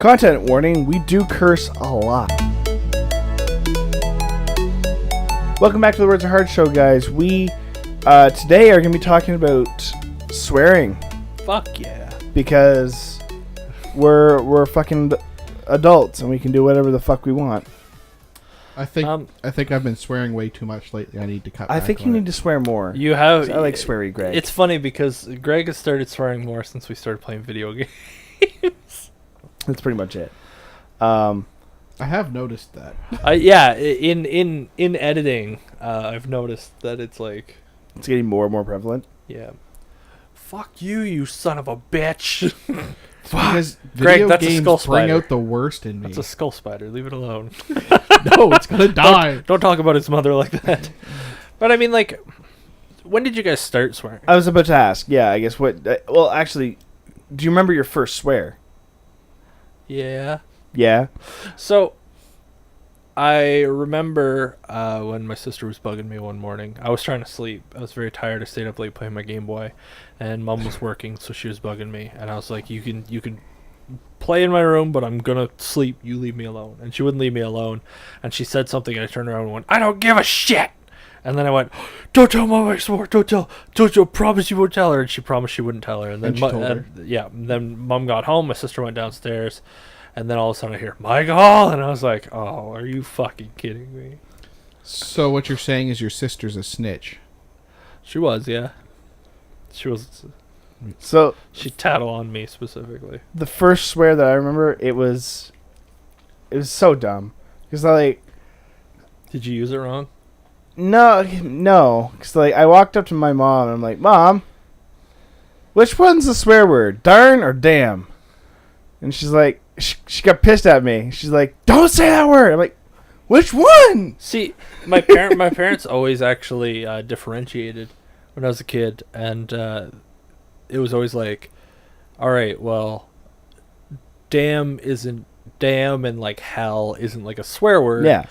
Content warning, we do curse a lot. Welcome back to the Words Are Hard show, guys. We today are going to be talking about swearing. Fuck yeah. Because we're fucking adults and we can do whatever the fuck we want. I think I've been swearing way too much lately. I need to cut back. I think you need to swear more. You have. I like sweary Greg. It's funny because Greg has started swearing more since we started playing video games. That's pretty much it. I have noticed that. Yeah, in editing, I've noticed that it's like, It's getting more and more prevalent. yeah, fuck you, you son of a bitch. Because Greg, video that's a games skull bring spider. out the worst in me. That's a skull spider. Leave it alone. No, it's gonna die. Don't talk about his mother like that. But I mean, like, when did you guys start swearing? I was about to ask. Yeah, I guess what... well, actually, do you remember your first swear? Yeah. Yeah? So, I remember when my sister was bugging me one morning. I was trying to sleep. I was very tired. I stayed up late playing my Game Boy, and Mom was working, so she was bugging me. And I was like, "You can play in my room, but I'm gonna sleep. You leave me alone." And she wouldn't leave me alone. And she said something, and I turned around and went, "I don't give a shit." And then I went, "Don't tell Mom I swore. Don't tell. Promise you won't tell her." And she promised she wouldn't tell her. And then And she told her. yeah. Then Mom got home. My sister went downstairs. And then all of a sudden I hear, "Michael!" And I was like, "Oh, are you fucking kidding me?" So what you're saying is your sister's a snitch. She was, yeah. She was. So, She tattled on me specifically. the first swear that I remember, it was so dumb. Because, like... Did you use it wrong? No. Because, like, I walked up to my mom and I'm like, "Mom, which one's the swear word? Darn or damn?" And she's like, she got pissed at me. She's like, "Don't say that word." I'm like, "Which one?" See, my parents always actually differentiated when I was a kid, and it was always like, "All right, well, damn isn't damn, and like hell isn't like a swear word. Yeah,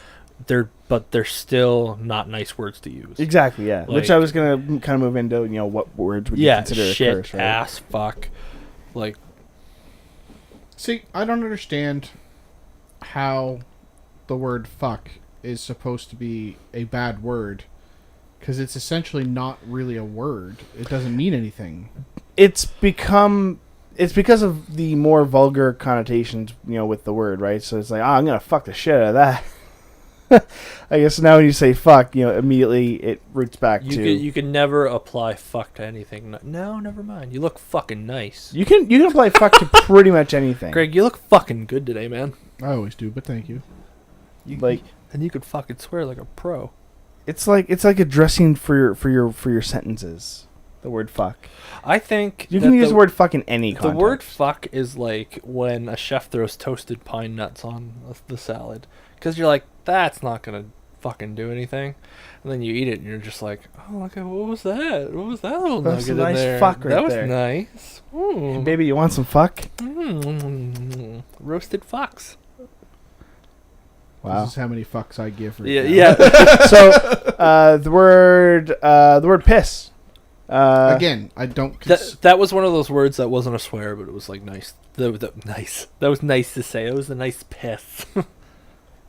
But they're still not nice words to use. exactly, yeah. Which Like- I was going to kind of move into, what words would you Yeah, consider shit, a curse, right? ass, fuck, like." See, I don't understand how the word fuck is supposed to be a bad word. Because it's essentially not really a word. It doesn't mean anything. It's because of the more vulgar connotations, with the word, right? So it's like, I'm going to fuck the shit out of that. I guess now when you say fuck, immediately it roots back to... You can never apply fuck to anything. No, never mind. You look fucking nice. You can apply fuck to pretty much anything. Greg, you look fucking good today, man. I always do, but thank you. And you could fucking swear like a pro. It's like addressing for your sentences. The word fuck. I think You can use the word fuck in any The context. word fuck is like when a chef throws toasted pine nuts on the salad, because you're like, that's not gonna fucking do anything, and then you eat it and you're just like, oh, look at what was that? What was that little That's nugget a nice in there? fuck right that was there. nice. Hey, baby, you want some fuck? Roasted fox. Wow. This is how many fucks I give. Right Yeah, now. yeah. So the word piss. Again, I don't... That was one of those words that wasn't a swear, but it was like nice. Nice. That was nice to say. It was a nice piss.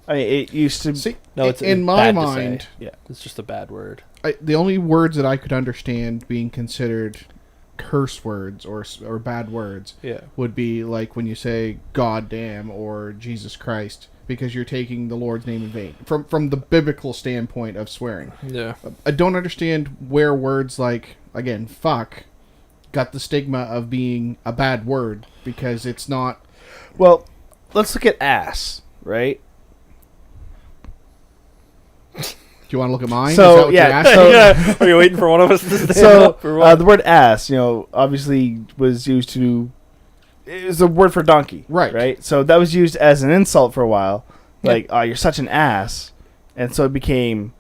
I mean, it used to. See, No, it's in bad my to say. mind... Yeah. It's just a bad word. The only words that I could understand being considered curse words or bad words Yeah. would be like when you say God damn or Jesus Christ, because you're taking the Lord's name in vain from the biblical standpoint of swearing. Yeah. I don't understand where words like, again, fuck got the stigma of being a bad word, because it's not. Well, let's look at ass, right? Do you want to look at mine? So, Is that what yeah, you asked? so- Yeah. Are you waiting for one of us to stand So up or what? the word ass, obviously was used to. It was a word for donkey, Right. Right. So that was used as an insult for a while, Yeah. like, "Oh, you're such an ass," and so it became.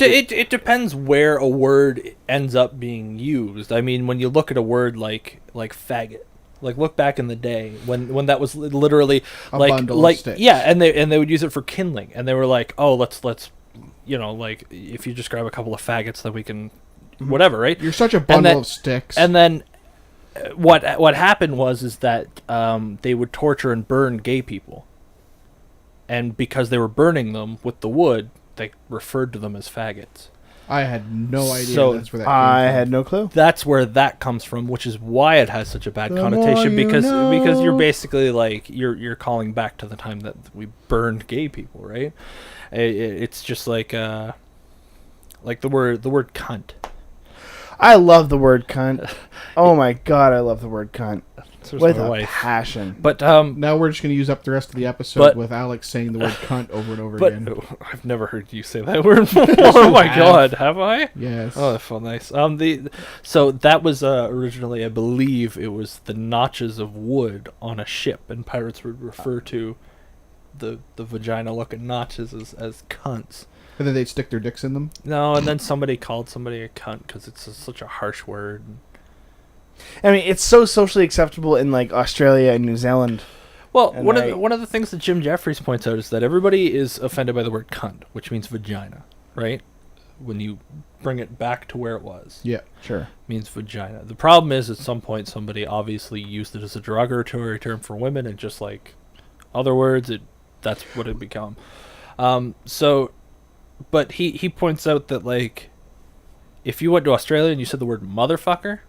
It depends where a word ends up being used. I mean, when you look at a word like faggot, like look back in the day when that was literally A like bundle of like sticks. yeah, and they would use it for kindling, and they were like, oh, let's like if you just grab a couple of faggots that we can whatever, right? You're such a bundle then- of sticks. And then what happened is that they would torture and burn gay people, and because they were burning them with the wood, they referred to them as faggots. I had no idea So, that's where that came I from. had no clue. That's where that comes from, which is why it has such a bad The connotation, more you because know. you're basically like you're calling back to the time that we burned gay people, right? It's just like the word cunt. I love the word cunt. Oh my god, I love the word cunt So does with my a wife. passion. But Now we're just going to use up the rest of the episode But- with Alex saying the word cunt over and over but again. I've never heard you say that word before. Oh my have. god, have I? Yes. Oh, that felt nice. So that was originally, I believe, it was the notches of wood on a ship, and pirates would refer to the vagina-looking notches as cunts. And then they'd stick their dicks in them. No, and then somebody called somebody a cunt because it's such a harsh word. I mean, it's so socially acceptable in like Australia and New Zealand. Well, And one of the things that Jim Jeffries points out is that everybody is offended by the word cunt, which means vagina, right? When you bring it back to where it was. Yeah. Sure. Means vagina. The problem is at some point somebody obviously used it as a derogatory term for women, and just like other words, that's what it become. But he points out that like if you went to Australia and you said the word motherfucker,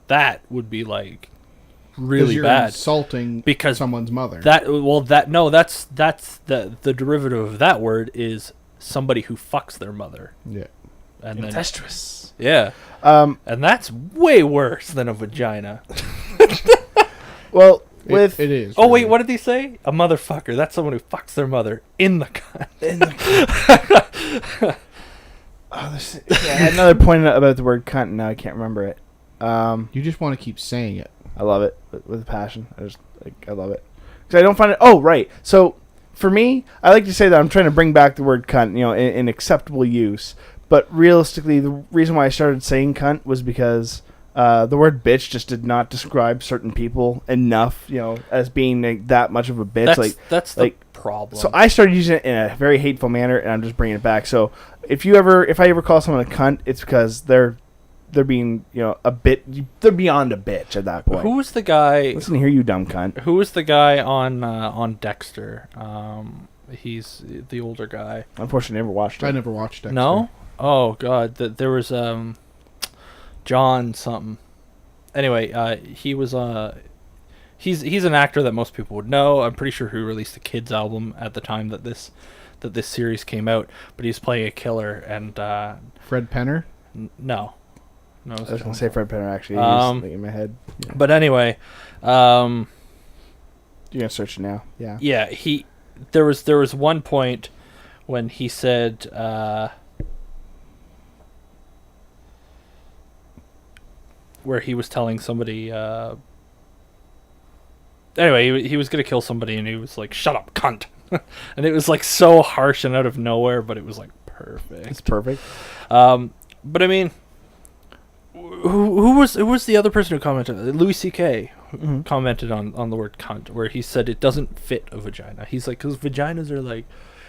that would be like 'Cause really you're bad. insulting Because someone's mother. That's the derivative of that word is somebody who fucks their mother. Yeah. And then Incestuous. yeah. Um. And that's way worse than a vagina. Well, with It is. Oh wait, really. what did he say? A motherfucker. That's someone who fucks their mother in the cunt. I had another point about the word cunt, and now I can't remember it. You just want to keep saying it. I love it with passion. I love it because I don't find it. Oh, right. So for me, I like to say that I'm trying to bring back the word cunt, in acceptable use. But realistically, the reason why I started saying cunt was because the word bitch just did not describe certain people enough, as being like, that much of a bitch. That's the problem. So I started using it in a very hateful manner, and I'm just bringing it back. So if I ever call someone a cunt, it's because they're being, a bit. They're beyond a bitch at that point. Who was the guy? Listen here, you dumb cunt. Who was the guy on Dexter? He's the older guy. Unfortunately, I never watched it. I never watched Dexter. No? Oh god, there was John something. Anyway, he was he's an actor that most people would know. I'm pretty sure he released a kids album at the time that this series came out, but he's playing a killer and Fred Penner. no. I was going to say Fred Penner, actually. He's in my head. Yeah. But anyway, You're going to search it now. Yeah. yeah, there was one point when he said where he was telling somebody anyway, he was going to kill somebody and he was like, "Shut up, cunt." And it was like so harsh and out of nowhere, but it was like perfect. It's perfect. But I mean, who was the other person who commented? Louis C.K. Mm-hmm. commented on the word cunt, where he said it doesn't fit a vagina. He's like, because vaginas are like,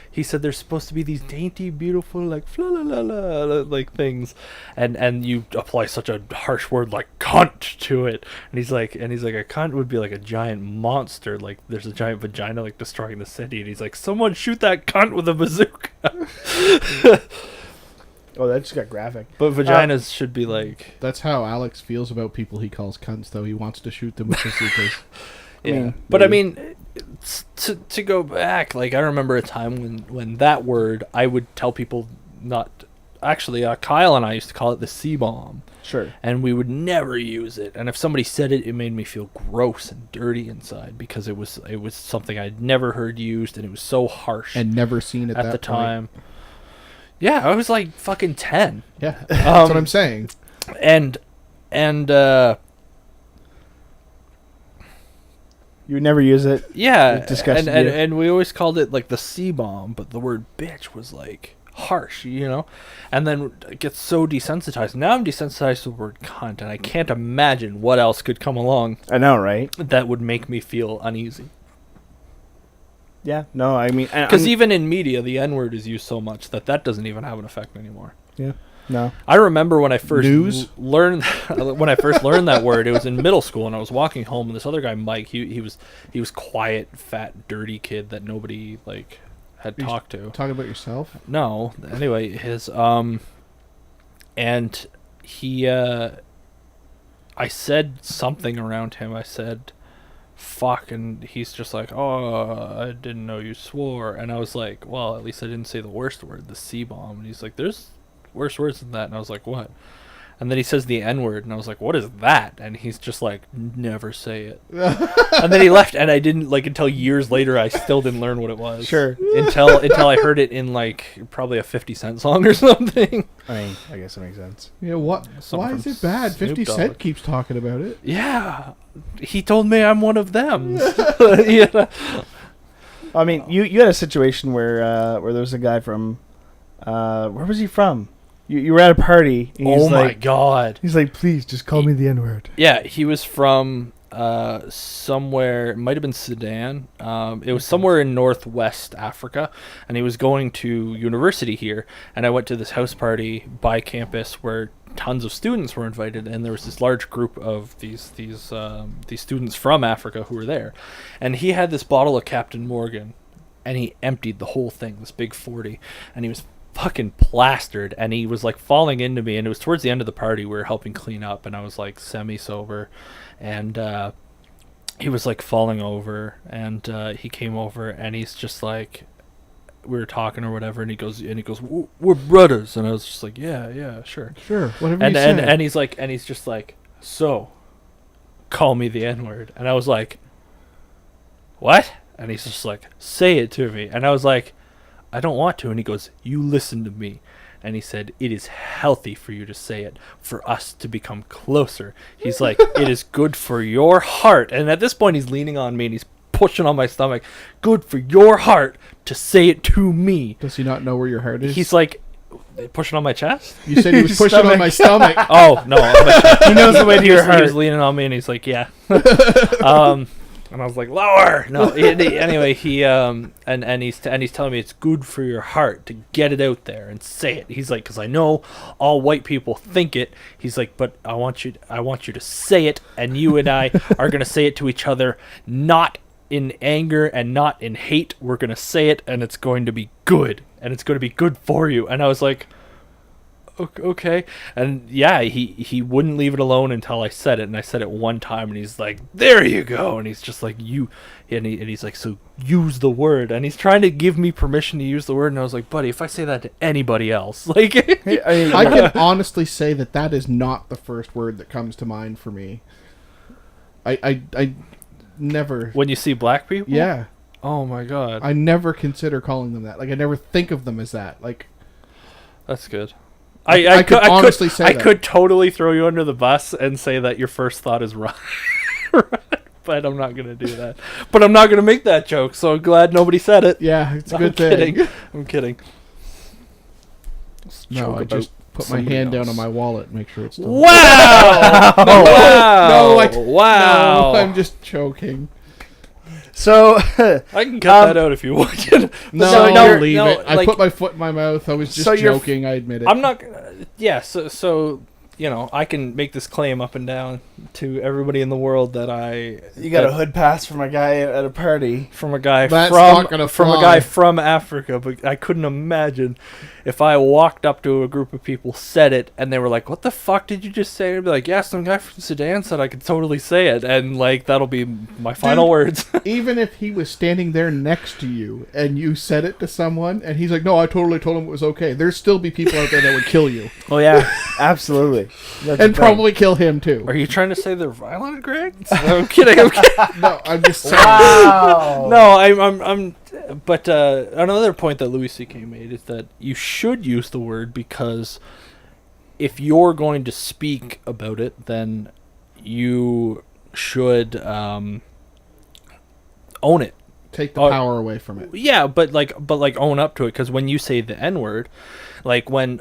he said they're supposed to be these dainty, beautiful, like fla la la la like things, and you apply such a harsh word like cunt to it, and he's like a cunt would be like a giant monster, like there's a giant vagina like destroying the city, and he's like, someone shoot that cunt with a bazooka. Oh, that just got graphic. But vaginas should be like. That's how Alex feels about people he calls cunts, though. He wants to shoot them with bazookas. Yeah, mean, but I maybe. mean, to go back, like I remember a time when that word I would tell people not. Actually, Kyle and I used to call it the C-bomb, Sure. and we would never use it. And if somebody said it, it made me feel gross and dirty inside because it was something I'd never heard used, and it was so harsh And never seen at at that the point. time. Yeah, I was like fucking 10, Yeah, that's what I'm saying. and You would never use it. yeah, It disgusted and you? and we always called it like the C-bomb, but the word bitch was like harsh, and then it gets so desensitized. Now I'm desensitized to the word cunt, and I can't imagine what else could come along I know, right? that would make me feel uneasy. Yeah. No, I mean... Because even in media, the N-word is used so much that doesn't even have an effect anymore. Yeah. No. I remember when I first News? learned that word. It was in middle school, and I was walking home, and this other guy, Mike, he was quiet, fat, dirty kid that nobody like had You talked to. Talking about yourself? No, anyway, his and he I said something around him. I said fuck, and he's just like, oh, I didn't know you swore. And I was like, well, at least I didn't say the worst word, the C-bomb. And he's like, there's worse words than that. And I was like, what? And then he says the N-word, and I was like, what is that? And he's just like, never say it. And then he left, and I didn't, like, until years later, I still didn't learn what it was. Sure. Until I heard it in, like, probably a 50 Cent song or something. I mean, I guess it makes sense. Yeah, what? Something Why from is it bad? Snoop 50 Dogg. Cent keeps talking about it. Yeah. He told me I'm one of them. Yeah. I mean, you had a situation where there was a guy from, where was he from? You were at a party. And he's Oh my like, God. He's like, please just call me the N-word. Yeah, he was from somewhere, it might have been Sudan. It was somewhere in northwest Africa, and he was going to university here. And I went to this house party by campus where tons of students were invited, and there was this large group of these students from Africa who were there. And he had this bottle of Captain Morgan, and he emptied the whole thing, this big 40, and he was fucking plastered, and he was like falling into me, and it was towards the end of the party. We were helping clean up, and I was like semi-sober, and he was like falling over, and he came over, and he's just like, we were talking or whatever, and he goes, we're brothers, and I was just like, yeah, sure, Sure, whatever and you say. and he's like, and he's just like, so call me the N-word. And I was like, what? And he's just like, say it to me. And I was like, I don't want to. And he goes, you listen to me. And he said, it is healthy for you to say it, for us to become closer. He's like, it is good for your heart. And at this point, he's leaning on me, and he's pushing on my stomach. Good for your heart to say it to me. Does he not know where your heart is? He's like, pushing on my chest? You said he was pushing Stomach. on my stomach. Oh, no. On my chest. He knows the way to He your was- He heart. was leaning on me, and he's like, yeah. And I was like, lower. No. Anyway, he and he's telling me it's good for your heart to get it out there and say it. He's like, because I know all white people think it. He's like, but I want you to say it, and you and I are gonna say it to each other, not in anger and not in hate. We're gonna say it, and it's going to be good, and it's going to be good for you. And I was like, okay. And yeah, he wouldn't leave it alone until I said it, and I said it one time, and he's like, there you go. And he's just like, he's like, so use the word. And he's trying to give me permission to use the word, and I was like, buddy, if I say that to anybody else, like, Hey, I mean, I can honestly say that is not the first word that comes to mind for me. I never... when you see black people, Yeah. oh my God, I never consider calling them that. Like, I never think of them as that. Like, that's good. I could honestly say I that. could totally throw you under the bus and say that your first thought is right. But I'm not gonna do that. But I'm not gonna make that joke. So I'm glad nobody said it. yeah, it's a I'm good thing. kidding. I'm kidding. Let's No, joke I about just put my somebody hand down else. on my wallet and make sure it's still... Wow! Wow! Wow! No, I'm just joking. so I can cut that out if you want. No, So I'll you're- leave no, it. I like- put my foot in my mouth. I was just So you're- joking. I admit it. I'm not. Yeah. So you know, I can make this claim up and down to everybody in the world that you got that- a hood pass from a guy at a party. from a guy That's from not gonna from a fly. guy from Africa, but I couldn't imagine if I walked up to a group of people, said it, and they were like, "What the fuck did you just say?" I'd be like, "Yeah, some guy from Sudan said I could totally say it," and like that'll be my final words. Even if he was standing there next to you and you said it to someone and he's like, no, I totally told him it was okay, there'd still be people out there that would kill you. Oh yeah, absolutely. That's And the thing. probably kill him too. Are you trying to say they're violent, Greg? I'm kidding. I'm kidding. No, I'm just saying. Wow. No, I'm. But another point that Louis C.K. made is that you should use the word, because if you're going to speak about it, then you should own it. Take the Oh. power away from it. Yeah, but own up to it, because when you say the N-word, like when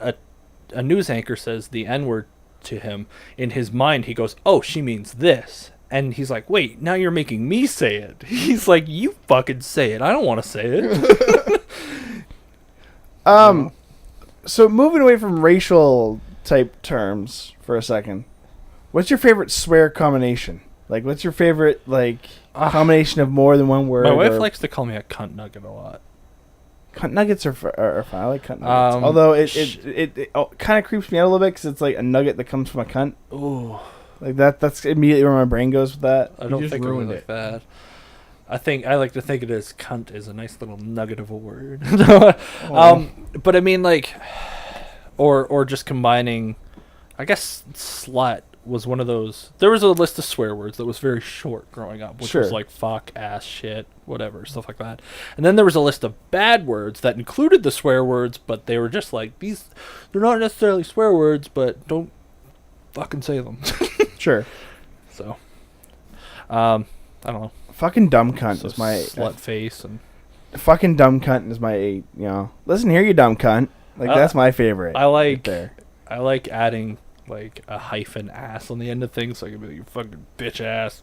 a news anchor says the N-word to him, in his mind he goes, "Oh, she means this." And he's like, "Wait, now you're making me say it." He's like, "You fucking say it. I don't want to say it." So moving away from racial type terms for a second, what's your favorite swear combination? Like, what's your favorite combination of more than one word? My wife likes to call me a cunt nugget a lot. Cunt nuggets are fine. I like cunt nuggets. Although it kind of creeps me out a little bit because it's like a nugget that comes from a cunt. Ooh. Like that's immediately where my brain goes with that. I don't just think of it ruined like it. that. I like to think it as cunt is a nice little nugget of a word. But I mean like, or just combining. I guess slut was one of those. There was a list of swear words that was very short growing up, which was Sure. like fuck, ass, shit, whatever, stuff like that. And then there was a list of bad words that included the swear words, but they were just like these. They're not necessarily swear words, but don't fucking say them. Sure. So, I don't know. Fucking dumb cunt So is my slut face and fucking dumb cunt is my listen here, you dumb cunt. Like that's my favorite. I like there. I like adding like a hyphen ass on the end of things, so I can be like, you fucking bitch ass,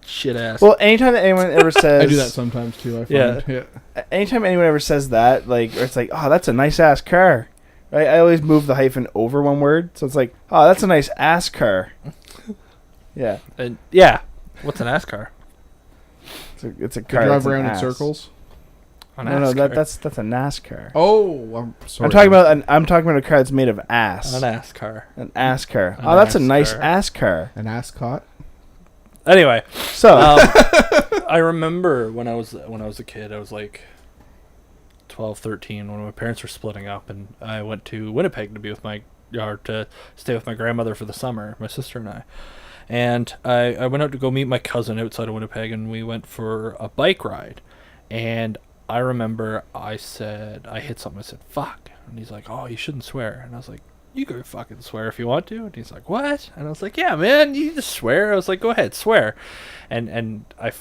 shit ass. Well, anytime that anyone ever says I do that sometimes too. I find. Yeah. anytime anyone ever says that, like, or it's like, oh, that's a nice ass car, right? I always move the hyphen over one word, so it's like, oh, that's a nice ass car. Yeah, And yeah, what's an ass car? it's a To car. drive that's an around in ass. circles. An No, ass car. that's a NASCAR. Oh, I'm sorry. I'm talking about a car that's made of ass. An ass car. An ass car. An Oh, that's a ass nice car. ass car. An ascot. Anyway, So, I remember when I was a kid, I was like 12, 13, when my parents were splitting up, and I went to Winnipeg to be with to stay with my grandmother for the summer, my sister and I. And I went out to go meet my cousin outside of Winnipeg, and we went for a bike ride. And I remember I hit something, I said, fuck. And he's like, oh, you shouldn't swear. And I was like, you can fucking swear if you want to. And he's like, what? And I was like, yeah, man, you just swear. I was like, go ahead, swear. And I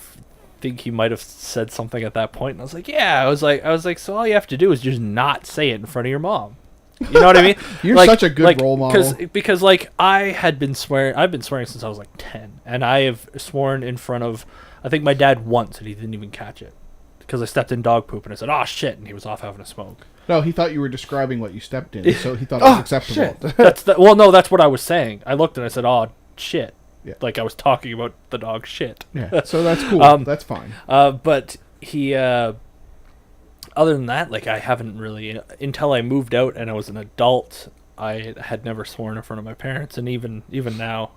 think he might have said something at that point. And I was like, yeah. I was like, so all you have to do is just not say it in front of your mom. You know what I mean? You're Like- such a good like, role model. Because like I've been swearing since I was like 10, and I have sworn in front of, I think my dad once, and he didn't even catch it because I stepped in dog poop and I said, oh shit, and he was off having a smoke. No, he thought you were describing what you stepped in, so he thought it was acceptable. shit. Well, no, that's what I was saying. I looked and I said, oh shit. Yeah. Like I was talking about the dog shit. Yeah, so that's cool. That's fine. But he, other than that, like I haven't really, until I moved out and I was an adult, I had never sworn in front of my parents, and even now,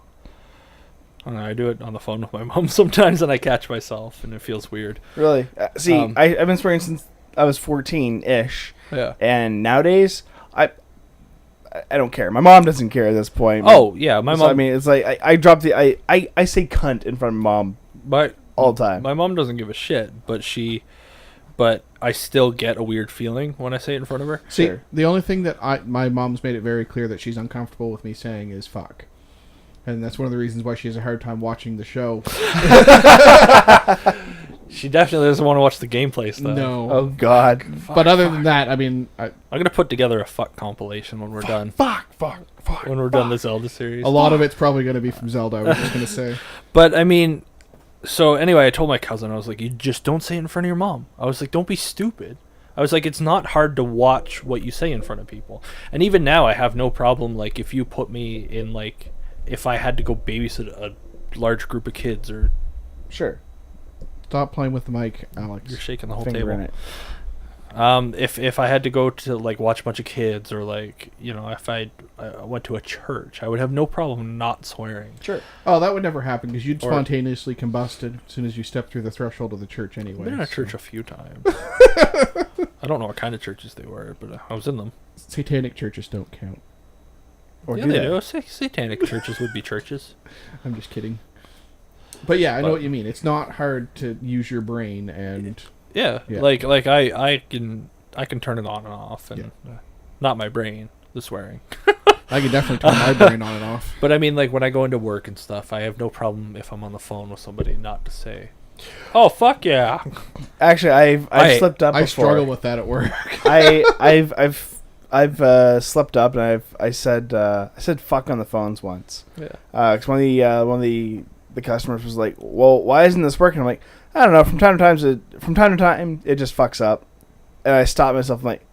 I don't know, I do it on the phone with my mom sometimes, and I catch myself, and it feels weird. really, see, Um, I've been swearing since I was 14-ish, Yeah. and nowadays, I don't care. My mom doesn't care at this point. Oh yeah, my So, mom. I mean, it's like I drop the I say cunt in front of mom all the time. My mom doesn't give a shit, but I still get a weird feeling when I say it in front of her. See, Sure. the only thing that my mom's made it very clear that she's uncomfortable with me saying is fuck. And that's one of the reasons why she has a hard time watching the show. She definitely doesn't want to watch the gameplay stuff. No. Oh God. But other than that, I mean, I'm gonna put together a fuck compilation when we're done. Fuck. When we're done the Zelda series. a lot of it's probably going to be from Zelda, I was just going to say. But I mean, so anyway, I told my cousin, I was like, you just don't say it in front of your mom. I was like, don't be stupid. I was like, it's not hard to watch what you say in front of people. And even now, I have no problem, like, if you put me in, like, if I had to go babysit a large group of kids, or Sure. Stop playing with the mic, Alex. you're shaking the whole Finger table. in it. If I had to go to, like, watch a bunch of kids, or, like, you know, if I went to a church, I would have no problem not swearing. Sure. Oh, that would never happen because you'd Or- spontaneously combusted as soon as you stepped through the threshold of the church anyway. I've been in a so- church a few times. I don't know what kind of churches they were, but I was in them. Satanic churches don't count. Or Yeah, do they that. do. Satanic churches would be churches. I'm just kidding. But yeah, I know But- what you mean. It's not hard to use your brain and Yeah, Yeah. like I can turn it on and off, and not my brain, the swearing. I can definitely turn my brain on and off. But I mean, like when I go into work and stuff, I have no problem if I'm on the phone with somebody not to say, "Oh fuck yeah." Actually, I've I- slipped up I before. struggle with that at work. I've slept up and I said fuck on the phones once. Yeah. Because one of the customers was like, well, why isn't this working? I'm like, I don't know. From time to time, it just fucks up, and I stop myself. I'm like,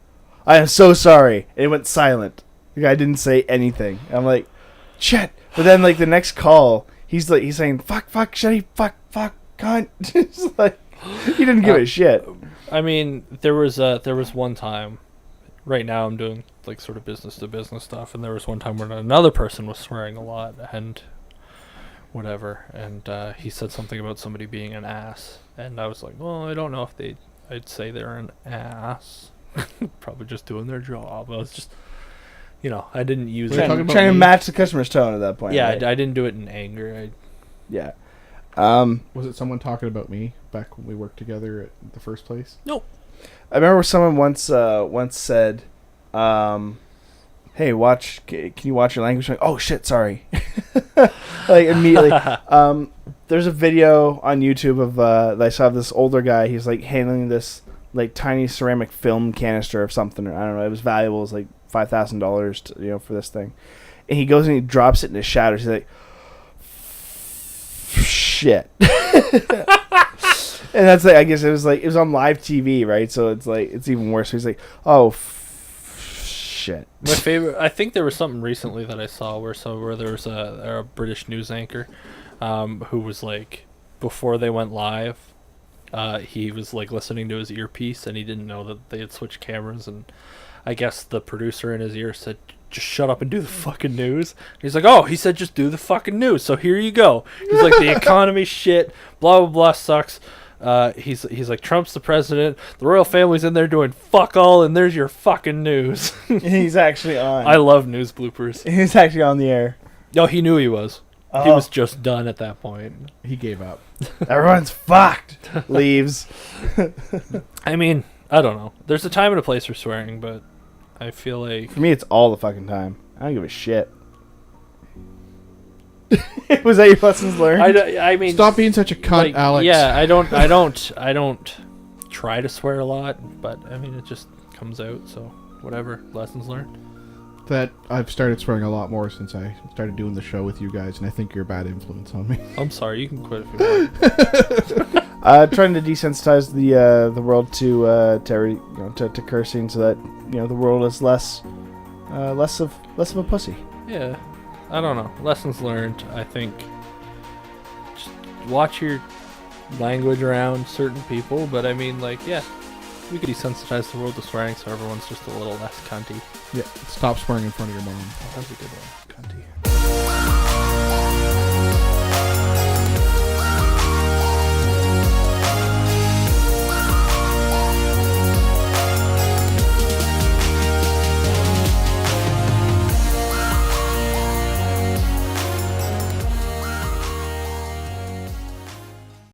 I am so sorry. And it went silent. The guy didn't say anything. I'm like, shit. But then like the next call, he's saying fuck, shitty, fuck, cunt. It's like he didn't give a shit. I mean, there was one time. Right now, I'm doing like sort of business to business stuff, and there was one time when another person was swearing a lot and whatever, and he said something about somebody being an ass, and I was like, well, I don't know if I'd say they're an ass. Probably just doing their job. I was just, I didn't use Were you it. talking Trying about to me? match the customer's tone at that point. Yeah, right? I didn't do it in anger. Yeah. Was it someone talking about me back when we worked together at the first place? Nope. I remember someone once said, "Hey, can you watch your language?" I'm like, oh shit, sorry. Like immediately. There's a video on YouTube of that I saw of this older guy. He's like handling this like tiny ceramic film canister of something. I don't know. It was valuable. It was like $5,000, for this thing. And he goes and he drops it and it shatters. He's like, shit. And that's like, I guess it was on live TV, right? So it's like it's even worse. So he's like, oh shit. My favorite. I think there was something recently that I saw where there was a British news anchor, who was like, before they went live, he was like listening to his earpiece and he didn't know that they had switched cameras, and I guess the producer in his ear said, just shut up and do the fucking news. And he's like, oh, he said just do the fucking news, so here you go. He's like, the economy shit, blah blah blah sucks. He's like, Trump's the president, the royal family's in there doing fuck all, and there's your fucking news. He's actually on. I love news bloopers. He's actually on the air. No, he knew he was. He was just done at that point. He gave up. Everyone's fucked. Leaves. I mean, I don't know. There's a time and a place for swearing, but I feel like... For me, it's all the fucking time. I don't give a shit. Was that your lessons learned? I mean... Stop being such a cunt, like, Alex. Yeah, I don't try to swear a lot, but I mean, it just comes out, so whatever. Lessons learned. That I've started swearing a lot more since I started doing the show with you guys, and I think you're a bad influence on me. I'm sorry, you can quit if you want. Trying to desensitize the world to cursing, so that the world is less of a pussy. Yeah, I don't know. Lessons learned, I think. Just watch your language around certain people, but I mean, like, yeah, we could desensitize the world to swearing so everyone's just a little less cunty. Yeah, stop swearing in front of your mom. That's a good one. Cunty.